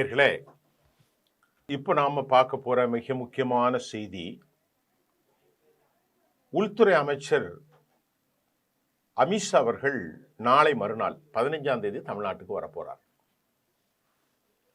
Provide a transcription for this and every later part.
நேயர்களே, இப்போ நாம பார்க்க போற மிக முக்கியமான செய்தி, உள்துறை அமைச்சர் அமித்ஷா அவர்கள் நாளை மறுநாள் 15ஆம் தேதி தமிழ்நாட்டுக்கு வரப்போறார்.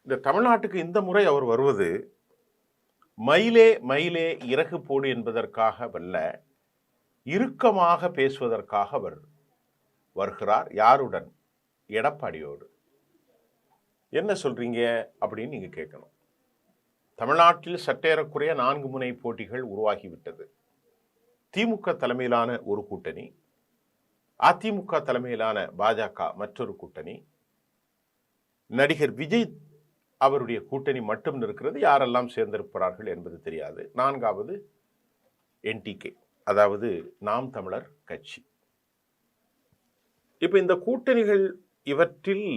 இந்த தமிழ்நாட்டுக்கு இந்த முறை அவர் வருவது மயிலே மயிலே இறகு போடு என்பதற்காக வல்ல, இறுக்கமாக பேசுவதற்காக அவர் வருகிறார். யாருடன்? எடப்பாடியோடு. என்ன சொல்றீங்க அப்படின்னு நீங்க கேட்கணும். தமிழ்நாட்டில் சற்றேறக்குறைய 4 முனை போட்டிகள் உருவாகிவிட்டது. திமுக தலைமையிலான ஒரு கூட்டணி, அதிமுக தலைமையிலான பாஜக மற்றொரு கூட்டணி, நடிகர் விஜய் அவருடைய கூட்டணி மட்டும் இருக்கிறது. யாரெல்லாம் சேர்ந்திருப்பார்கள் என்பது தெரியாது. 4வது என்டிகே, அதாவது நாம் தமிழர் கட்சி. இப்ப இந்த கூட்டணிகள், இவற்றில்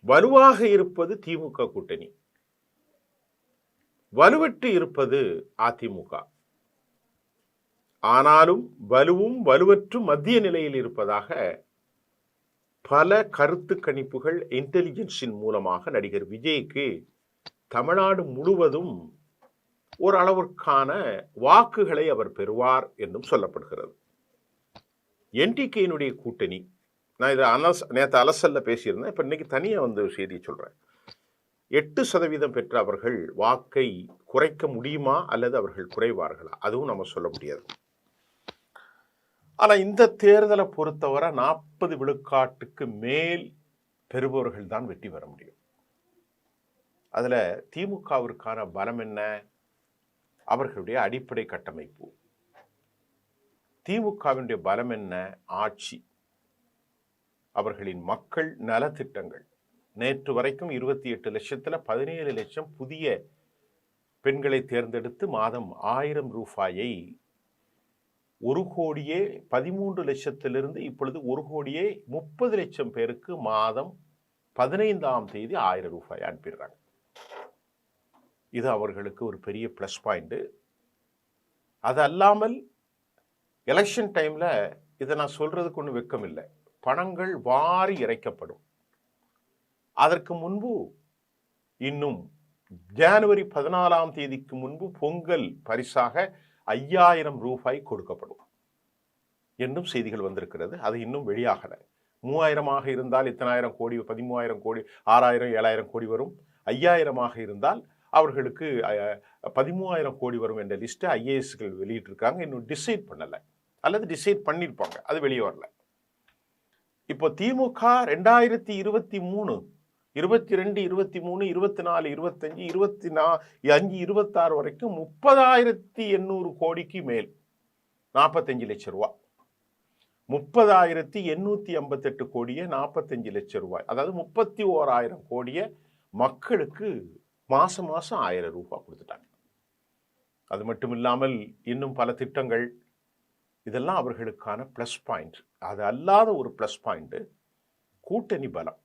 வலுவாக இருப்பது திமுக கூட்டணி, வலுவற்று இருப்பது அதிமுக. ஆனாலும் வலுவும் வலுவற்றும் மத்திய நிலையில் இருப்பதாக பல கருத்து கணிப்புகள் இன்டெலிஜென்ஸின் மூலமாக நடிகர் விஜய்க்கு தமிழ்நாடு முழுவதும் ஓரளவிற்கான வாக்குகளை அவர் பெறுவார் என்றும் சொல்லப்படுகிறது. என்டிகேனுடைய கூட்டணி, நான் இதை நேற்று அலசல்ல பேசியிருந்தேன். இப்போ இன்னைக்கு தனியாக வந்து செய்தி சொல்றேன். 8% பெற்ற அவர்கள் வாக்கை குறைக்க முடியுமா அல்லது அவர்கள் குறைவார்களா? அதுவும் நம்ம சொல்ல முடியாது. ஆனா இந்த தேர்தலை பொறுத்தவரை 40 விழுக்காட்டுக்கு மேல் பெறுபவர்கள் தான் வெற்றி பெற முடியும். அதுல திமுகவிற்கான பலம் என்ன? அவர்களுடைய அடிப்படை கட்டமைப்பு. திமுகவினுடைய பலம் என்ன? ஆட்சி. அவர்களின் மக்கள் நலத்திட்டங்கள். நேற்று வரைக்கும் 28 லட்சத்துல 17 லட்சம் புதிய பெண்களை தேர்ந்தெடுத்து மாதம் 1000 ரூபாயை 1,13 லட்சத்திலிருந்து இப்பொழுது 1,30 லட்சம் பேருக்கு மாதம் 15ஆம் தேதி 1000 ரூபாய் அனுப்பிடுறாங்க. இது அவர்களுக்கு ஒரு பெரிய பிளஸ் பாயிண்ட். அது அல்லாமல் எலெக்ஷன் டைம்ல இதை நான் சொல்றதுக்கு ஒன்றும் வெக்கம் இல்லை. பணங்கள் வாரி இறைக்கப்படும். அதற்கு முன்பு இன்னும் ஜனவரி 14ஆம் தேதிக்கு முன்பு பொங்கல் பரிசாக 5000 ரூபாய் கொடுக்கப்படும் என்றும் செய்திகள் வந்திருக்கிறது. அது இன்னும் வெளியாகல. 3000 இருந்தால் இத்தனாயிரம் கோடி, 13,000 கோடி, 6000, 7000 கோடி வரும். 5000 இருந்தால் அவர்களுக்கு 13,000 கோடி வரும் என்ற லிஸ்ட்டை ஐஏஎஸ்கள் வெளியிட்டிருக்காங்க. இன்னும் டிசைட் பண்ணலை, அல்லது டிசைட் பண்ணியிருப்பாங்க, அது வெளியே வரல. இப்போ திமுக 2023, 22, 23, 24, 25, 25, 26 வரைக்கும் 30,800 கோடிக்கு மேல், 45 லட்சம் ரூபாய், 30,858 கோடியே 45 லட்சம் ரூபாய், அதாவது 31,000 கோடியை மக்களுக்கு மாசம் 1000 ரூபாய் கொடுத்துட்டாங்க. அது மட்டும் இல்லாமல் இன்னும் பல திட்டங்கள். இதெல்லாம் அவர்களுக்கான பிளஸ் பாயிண்ட். அது அல்லாத ஒரு பிளஸ் பாயிண்ட் கூட்டணி பலம்.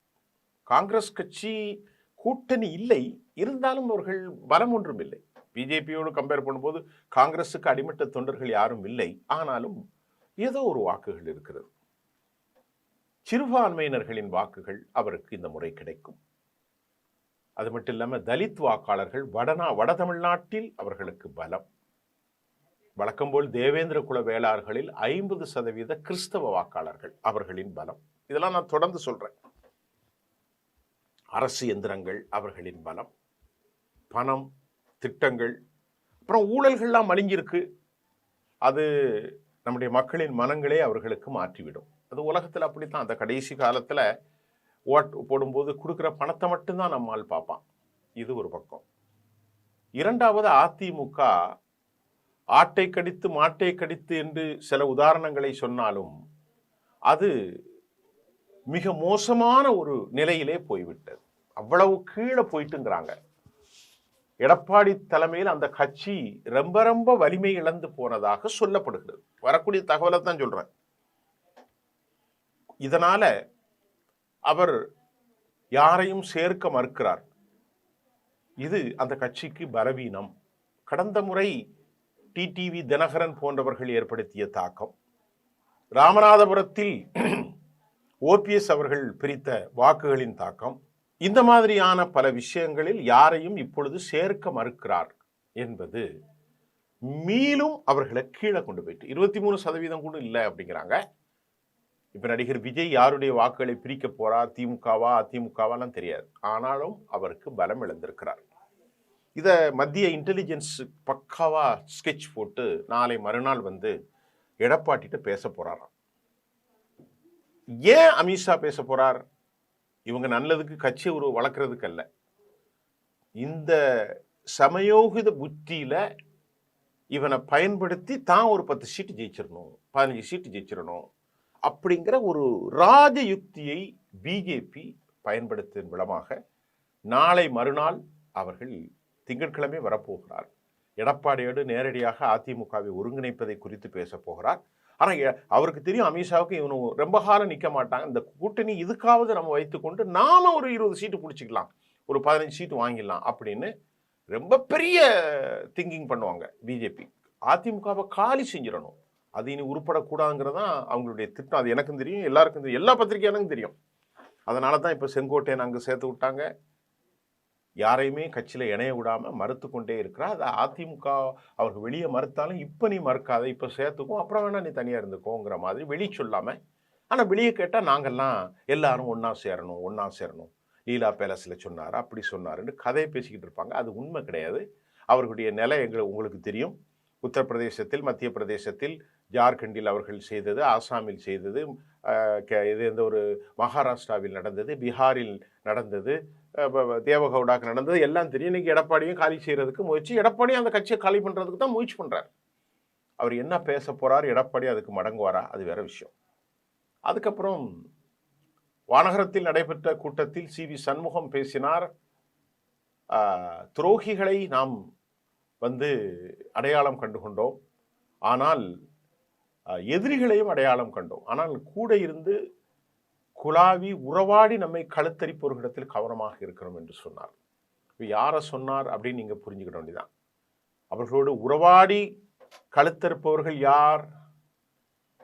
காங்கிரஸ் கட்சி கூட்டணி இல்லை, இருந்தாலும் அவர்கள் பலம் ஒன்றும் இல்லை. பிஜேபியோடு கம்பேர் பண்ணும்போது காங்கிரஸுக்கு அடிமட்ட தொண்டர்கள் யாரும் இல்லை. ஆனாலும் ஏதோ ஒரு வாக்குகள் இருக்கிறது. சிறுபான்மையினர்களின் வாக்குகள் அவருக்கு இந்த முறை கிடைக்கும். அது மட்டும் இல்லாமல் தலித் வாக்காளர்கள் வட தமிழ்நாட்டில் அவர்களுக்கு பலம். வழக்கம் போல் தேவேந்திர குல வேளாளர்களில் 50% கிறிஸ்தவ வாக்காளர்கள், அவர்களின் பலம். இதெல்லாம் நான் தொடர்ந்து சொல்றேன். அரசு எந்திரங்கள் அவர்களின் பலம், பணம், திட்டங்கள், அப்புறம் ஊழல்கள்லாம் மலிஞ்சிருக்கு. அது நம்முடைய மக்களின் மனங்களே அவர்களுக்கு மாற்றிவிடும். அது உலகத்தில் அப்படித்தான். அந்த கடைசி காலத்துல ஓட்டு போடும்போது கொடுக்குற பணத்தை மட்டும்தான் நம்மால் பார்ப்பான். இது ஒரு பக்கம். இரண்டாவது, அதிமுக ஆட்டை கடித்து மாட்டை கடித்து என்று சில உதாரணங்களை சொன்னாலும் அது மிக மோசமான ஒரு நிலையிலே போய்விட்டது. அவ்வளவு கீழே போயிட்டுங்கிறாங்க. எடப்பாடி தலைமையில் அந்த கட்சி ரொம்ப ரொம்ப வலிமை இழந்து போனதாக சொல்லப்படுகிறது. வரக்கூடிய தகவலை தான் சொல்றேன். இதனால அவர் யாரையும் சேர்க்க மறுக்கிறார். இது அந்த கட்சிக்கு பலவீனம். கடந்த முறை டிடிவி தினகரன் போன்றவர்கள் ஏற்படுத்திய தாக்கம், ராமநாதபுரத்தில் ஓபிஎஸ் அவர்கள் பிரித்த வாக்குகளின் தாக்கம், இந்த மாதிரியான பல விஷயங்களில் யாரையும் இப்பொழுது சேர்க்க மறுக்கிறார் என்பது மீளும் அவர்களை கீழே கொண்டு போயிட்டு 23% கூட இல்லை அப்படிங்கிறாங்க. இப்ப நடிகர் விஜய் யாருடைய வாக்குகளை பிரிக்க போறார், திமுகவா அதிமுகவாலாம் தெரியாது. ஆனாலும் அவருக்கு பலம் இழந்திருக்கிறார். இத மத்திய இன்டெலிஜென்ஸ் பக்காவா ஸ்கெட்ச் போட்டு நாளை மறுநாள் வந்து எடப்பாடிட்ட பேச போறாராம். ஏன் அமித்ஷா பேச போறார்? இவங்க நல்லதுக்கு கட்சி ஒரு வளர்க்கறதுக்கு அல்ல. இந்த சமயோகித புத்தியில இவனை பயன்படுத்தி தான் ஒரு 10 சீட்டு ஜெயிச்சிடணும், 15 சீட்டு ஜெயிச்சிடணும் அப்படிங்கிற ஒரு ராஜ யுக்தியை பிஜேபி பயன்படுத்தும் விதமாக நாளை மறுநாள் அவர்கள் திங்கட்கிழமை வரப்போகிறார். எடப்பாடியோடு நேரடியாக அதிமுகவை ஒருங்கிணைப்பதை குறித்து பேச போகிறார். ஆனால் அவருக்கு தெரியும் அமித்ஷாவுக்கு இவனு ரொம்ப காலம் நிற்க மாட்டாங்க. இந்த கூட்டணி இதுக்காவது நம்ம வைத்துக்கொண்டு நாம ஒரு 20 சீட்டு பிடிச்சிக்கலாம், ஒரு 15 சீட்டு வாங்கிடலாம் அப்படின்னு ரொம்ப பெரிய திங்கிங் பண்ணுவாங்க பிஜேபி. அதிமுகவை காலி செஞ்சிடணும், அது இனி உருப்படக்கூடாதுங்கிறதான் அவங்களுடைய திட்டம். அது எனக்கும் தெரியும், எல்லாருக்கும் தெரியும், எல்லா பத்திரிகையானுக்கும் தெரியும். அதனால தான் இப்போ செங்கோட்டையன் அங்கே சேர்த்து விட்டாங்க. யாரையுமே கட்சியில் இணைய விடாமல் மறுத்து கொண்டே இருக்கிறா. அது அதிமுக அவர்கள் வெளியே மறுத்தாலும் இப்போ நீ மறுக்காத, இப்போ சேர்த்துக்கும், அப்புறம் வேணா நீ தனியாக இருந்துக்கோங்கிற மாதிரி வெளியே சொல்லாமல். ஆனால் வெளியே கேட்டால் நாங்கள்லாம் எல்லாரும் ஒன்றா சேரணும், லீலா பேலஸில் சொன்னார், அப்படி சொன்னாருன்னு கதையை பேசிக்கிட்டு இருப்பாங்க. அது உண்மை கிடையாது. அவர்களுடைய நிலை உங்களுக்கு தெரியும். உத்தரப்பிரதேசத்தில், மத்திய பிரதேசத்தில், ஜார்க்கண்டில் அவர்கள் செய்தது, ஆசாமில் செய்தது, இது எந்த ஒரு மகாராஷ்டிராவில் நடந்தது, பீகாரில் நடந்தது, தேவகவுடாக்கு நடந்தது எல்லாம் தெரியும். இன்னைக்கு எடப்பாடியும் காலி செய்யறதுக்கு முயற்சி, எடப்பாடியும் அந்த கட்சியை காலி பண்றதுக்கு தான் முயற்சி பண்றாரு. அவர் என்ன பேச போறார், எடப்பாடி அதுக்கு மடங்குவாரா, அது வேற விஷயம். அதுக்கப்புறம் வானகரத்தில் நடைபெற்ற கூட்டத்தில் சி.வி. சண்முகம் பேசினார். துரோகிகளை நாம் வந்து அடையாளம் கண்டு கொண்டோம், ஆனால் எதிரிகளையும் அடையாளம் கண்டோம். ஆனால் கூட இருந்து குலாவி உறவாடி நம்மை கழுத்தரிப்பவர்களிடத்தில் கவனமாக இருக்கிறோம் என்று சொன்னார். யாரை சொன்னார் அப்படின்னு நீங்க புரிஞ்சுக்கிட வேண்டியதான். அவர்களோடு உறவாடி கழுத்தரிப்பவர்கள் யார்?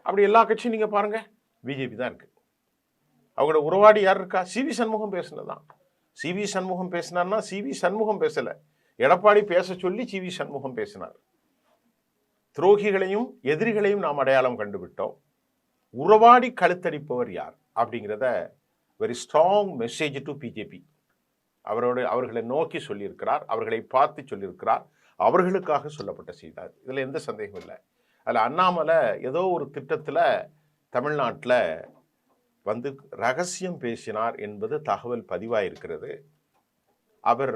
அப்படி எல்லா கட்சியும் நீங்க பாருங்க, பிஜேபி தான் இருக்கு. அவங்களோட உறவாடி யார் இருக்கா? சி.வி. சண்முகம் பேசினதான். சி.வி. சண்முகம் பேசினார்னா சி.வி. சண்முகம் பேசல, எடப்பாடி பேச சொல்லி சி.வி. சண்முகம் பேசினார். துரோகிகளையும் எதிரிகளையும் நாம் அடையாளம் கண்டுவிட்டோம், உறவாடி கழுத்தடிப்பவர் யார் அப்படிங்கிறத very strong message to BJP. அவர்களை நோக்கி சொல்லியிருக்கிறார், அவர்களை பார்த்து சொல்லியிருக்கிறார், அவர்களுக்காக சொல்லப்பட்ட செய்தார். இதில் எந்த சந்தேகம் இல்லை. அதில் அண்ணாமலை ஏதோ ஒரு திட்டத்தில் தமிழ்நாட்டில் வந்து ரகசியம் பேசினார் என்பது தகவல் பதிவாயிருக்கிறது. அவர்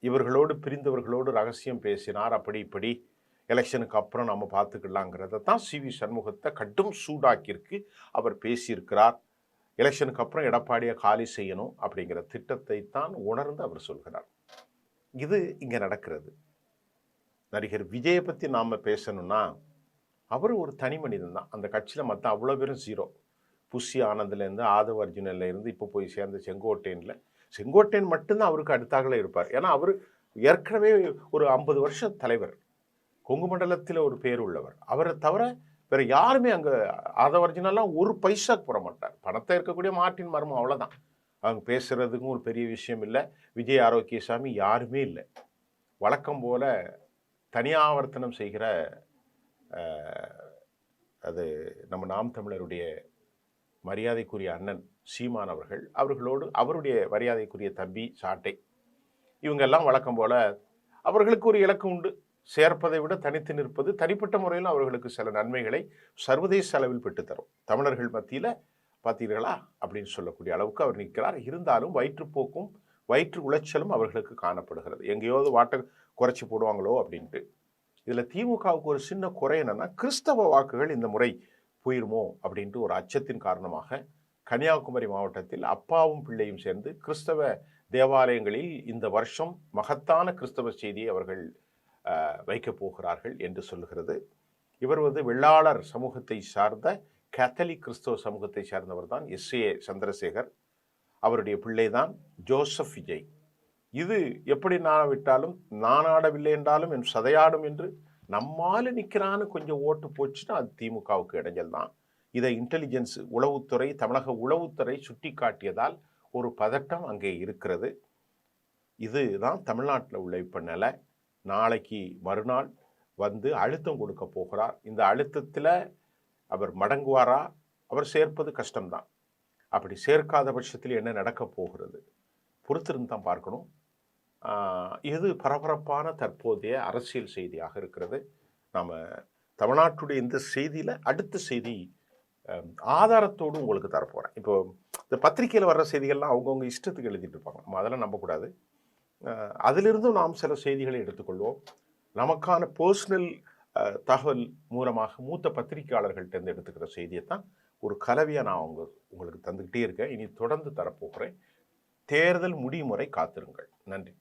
இவர்களோடு பிரிந்தவர்களோடு ரகசியம் பேசினார், அப்படி இப்படி எலெக்ஷனுக்கு அப்புறம் நம்ம பார்த்துக்கலாங்கிறத தான் சி.வி. சண்முகத்தை கடும் சூடாக்கியிருக்கு. அவர் பேசியிருக்கிறார், எலெக்ஷனுக்கு அப்புறம் எடப்பாடியை காலி செய்யணும் அப்படிங்கிற திட்டத்தை தான் உணர்ந்து அவர் சொல்கிறார். இது இங்கே நடக்கிறது. நடிகர் விஜயை பற்றி நாம் பேசணும்னா அவர் ஒரு தனி மனிதன் தான். அந்த கட்சியில் மற்ற அவ்வளோ பேரும் ஜீரோ. புஷி ஆனந்த்லேருந்து ஆதவ அர்ஜுனில் இருந்து இப்போ போய் சேர்ந்த செங்கோட்டையன் மட்டும்தான் அவருக்கு அடுத்தாகல இருப்பார். ஏன்னா அவர் ஏற்கனவே ஒரு 50 வருஷம் தலைவர், கொங்கு மண்டலத்தில் ஒரு பேர் உள்ளவர். அவரை தவிர வேற யாருமே அங்கே ஆதவ அர்ஜுனெல்லாம் ஒரு பைசாக்கு போட மாட்டார். பணத்தை இருக்கக்கூடிய மார்ட்டின் மர்மம், அவ்வளோதான். அவங்க பேசுறதுக்கும் ஒரு பெரிய விஷயம் இல்லை. விஜய் ஆரோக்கியசாமி யாருமே இல்லை. வழக்கம் போல தனியாவர்த்தனம் செய்கிற அது நம்ம நாம் தமிழருடைய மரியாதைக்குரிய அண்ணன் சீமான் அவர்களோடு அவருடைய மரியாதைக்குரிய தம்பி சாட்டை, இவங்கெல்லாம் வழக்கம் போல அவர்களுக்கு ஒரு இலக்கு உண்டு. சேர்ப்பதை விட தனித்து நிற்பது, தனிப்பட்ட முறையில் அவர்களுக்கு சில நன்மைகளை சர்வதேச அளவில் பெற்றுத்தரும். தமிழர்கள் மத்தியில் பார்த்தீர்களா அப்படின்னு சொல்லக்கூடிய அளவுக்கு அவர் நிற்கிறார். இருந்தாலும் வயிற்றுப்போக்கும் வயிற்று உளைச்சலும் அவர்களுக்கு காணப்படுகிறது. எங்கேயாவது வாட்டை குறைச்சி போடுவாங்களோ அப்படின்ட்டு. இதில் திமுகவுக்கு ஒரு சின்ன குறை என்னன்னா, கிறிஸ்தவ வாக்குகள் இந்த முறை போயிருமோ அப்படின்ட்டு ஒரு அச்சத்தின் காரணமாக கன்னியாகுமரி மாவட்டத்தில் அப்பாவும் பிள்ளையும் சேர்ந்து கிறிஸ்தவ தேவாலயங்களில் இந்த வருஷம் மகத்தான கிறிஸ்தவ செய்தியை அவர்கள் வைக்கப் போகிறார்கள் என்று சொல்லுகிறது. இவர் வந்து வெள்ளாளர் சமூகத்தை சார்ந்த கேத்தலிக் கிறிஸ்தவ சமூகத்தை சார்ந்தவர் தான் எஸ்.ஏ. சந்திரசேகர். அவருடைய பிள்ளை தான் ஜோசப் விஜய். இது எப்படி நானாவிட்டாலும் நானாடவில்லை என்றாலும் என் சதையாடும் என்று நம்மால நிற்கிறான்னு கொஞ்சம் ஓட்டு போச்சுன்னா அது திமுகவுக்கு இடைஞ்சல் தான். இதை இன்டெலிஜென்ஸ் உளவுத்துறை, தமிழக உளவுத்துறை சுட்டி காட்டியதால் ஒரு பதட்டம் அங்கே இருக்கிறது. இதுதான் தமிழ்நாட்டில் உள்ள இப்போ நிலை. நாளைக்கு மறுநாள் வந்து அழுத்தம் கொடுக்க போகிறார். இந்த அழுத்தத்தில் அவர் மடங்குவாரா? அவர் சேர்ப்பது கஷ்டம்தான். அப்படி சேர்க்காத பட்சத்தில் என்ன நடக்க போகிறது பொறுத்திருந்து தான் பார்க்கணும். இது பரபரப்பான தற்போதைய அரசியல் செய்தியாக இருக்கிறது. நாம் தமிழ்நாட்டுடைய இந்த செய்தியில் அடுத்த செய்தி ஆதாரத்தோடு உங்களுக்கு தரப்போகிறேன். இப்போ இந்த பத்திரிகையில் வர்ற செய்திகள்லாம் அவங்கவுங்க இஷ்டத்துக்கு எழுதிட்டு இருப்பாங்க. நம்ம அதெல்லாம் நம்பக்கூடாது. அதிலிருந்தும் நாம் சில செய்திகளை எடுத்துக்கொள்வோம். நமக்கான பர்சனல் தகவல் மூலமாக மூத்த பத்திரிகையாளர்கள்ட்டேருந்து எடுத்துக்கிற செய்தியை தான் ஒரு கலவையாக நான் உங்களுக்கு தந்துக்கிட்டே இருக்கேன். இனி தொடர்ந்து தரப்போகிறேன். தேர்தல் முடியும் வரை காத்திருங்கள். நன்றி.